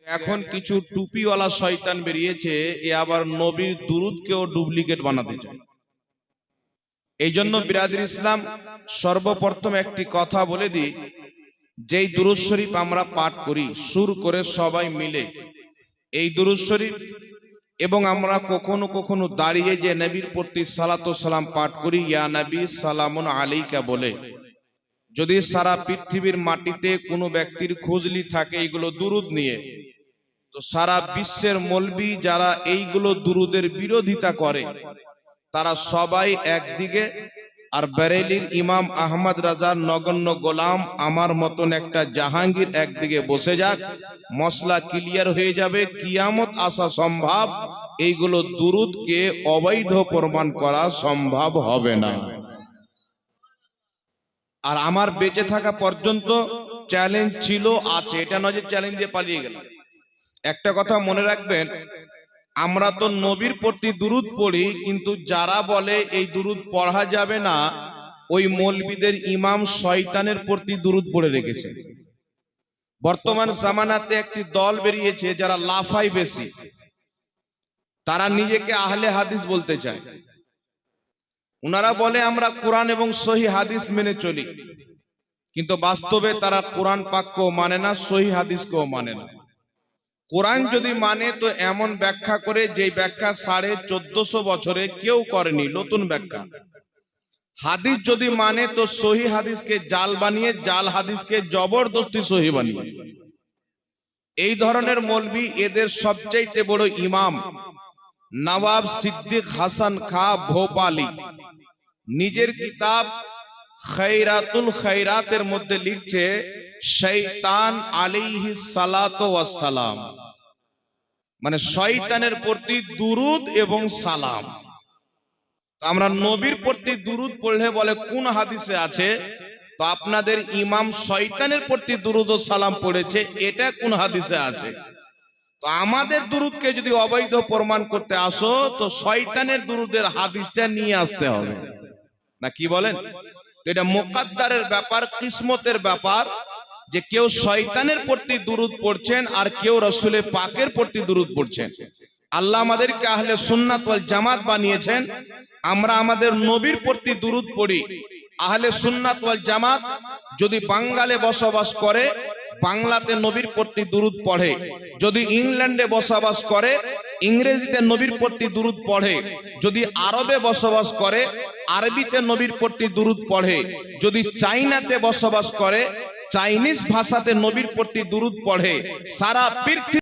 এখন কিছু টুপিওয়ালা শয়তান বেরিয়েছে, এ আবার নবীর দুরুদকেও ডুপ্লিকেট বানাতে চায়। এই জন্য বিরাদর ইসলাম সর্বপ্রথম একটি কথা বলে দিই, যেই দুরুদ শরীফ আমরা পাঠ করি সুর করে সবাই মিলে, এই দুরুদ শরীফ এবং আমরা কখনো কখনো দাঁড়িয়ে যে নবীর প্রতি সালাতু সালাম পাঠ করি, ইয়া নবী সালামুন আলাইকা বলে, যদি সারা পৃথিবীর মাটিতে কোনো ব্যক্তির খুঁজলি থাকে এইগুলো দুরুদ নিয়ে, তো সারা বিশ্বের মৌলবি যারা এইগুলো দুরুদের বিরোধিতা করে তারা সবাই একদিকে, আর বেরেলির ইমাম আহমদ রাজার নগণ্য গোলাম আমার মতন একটা জাহাঙ্গীর একদিকে বসে যাক, মসলা ক্লিয়ার হয়ে যাবে, কিয়ামত আসা সম্ভব, এইগুলো দুরুদকে অবৈধ প্রমাণ করা সম্ভব হবে না। আর আমার বেঁচে থাকা পর্যন্ত চ্যালেঞ্জ ছিল, আছে, এটা নয় যে চ্যালেঞ্জ দিয়ে পালিয়ে গেলাম। একটা কথা মনে রাখবেন, আমরা তো নবীর প্রতি দুরুদ পড়ি, কিন্তু যারা বলে এই দুরুদ পড়া যাবে না, ওই মৌলবীদের ইমাম শয়তানের প্রতি দুরুদ পড়ে রেখেছে। বর্তমান জামানাতে একটি দল বেরিয়েছে যারা লাফাই বেশি, তারা নিজেকে আহলে হাদিস বলতে চায়। উনারা বলে আমরা কোরআন এবং সহি হাদিস মেনে চলি, কিন্তু বাস্তবে তারা কোরআন পাককেও মানে না, সহি হাদিসকেও মানে না। কোরআন যদি মানে তো এমন ব্যাখ্যা করে যে ব্যাখ্যা 1450 বছরে কেউ করেনি, নতুন ব্যাখ্যা। হাদিস যদি মানে তো সহি হাদিসকে জাল বানিয়ে, জাল হাদিসকে জবরদস্তি সহি বানিয়ে। এই ধরনের মৌলবি এদের সবচাইতে বড় ইমাম নওয়াব সিদ্দিক হাসান খা ভোপালী নিজের কিতাব খৈরাতুল খৈরাতের মধ্যে লিখছে, শয়তান আলাইহিস সালাতু ওয়াস সালাম, মানে শয়তানের প্রতি দুরুদ এবং সালাম। আমরা নবীর প্রতি দুরুদ পড়লে বলে কোন হাদিসে আছে? তো আপনাদের ইমাম শয়তানের প্রতি দুরুদ ও সালাম পড়েছে, এটা কোন হাদিসে আছে? তো আমাদের দুরুদকে যদি অবৈধ প্রমাণ করতে আসো, তো শয়তানের দুরুদের হাদিসটা নিয়ে আসতে হবে, না কি বলেন? এটা মুকদ্দারের ব্যাপার, কিসমতের ব্যাপার, যে কেউ শয়তানের প্রতি দুরুদ পড়ছেন আর কেউ রাসূলে পাকের প্রতি দুরুদ পড়ছেন। আল্লাহ আমাদেরকে আহলে সুন্নাত ওয়াল জামাত বানিয়েছেন, আমরা আমাদের নবীর প্রতি দুরুদ পড়ি। আহলে সুন্নাত ওয়াল জামাত যদি বাঙালে বসবাস করে, বাংলাতে নবীর প্রতি দুরুদ পড়ে, যদি ইংল্যান্ডে বসবাস করে, ইংরেজিতে নবীর প্রতি দুরুদ পড়ে, যদি আরবে বসবাস করে, আরবিতে নবীর প্রতি দুরুদ পড়ে, যদি চাইনাতে বসবাস করে, চাইনিজ ভাষাতে নবীর প্রতি দুরুদ পড়ে। সারা পৃথিবী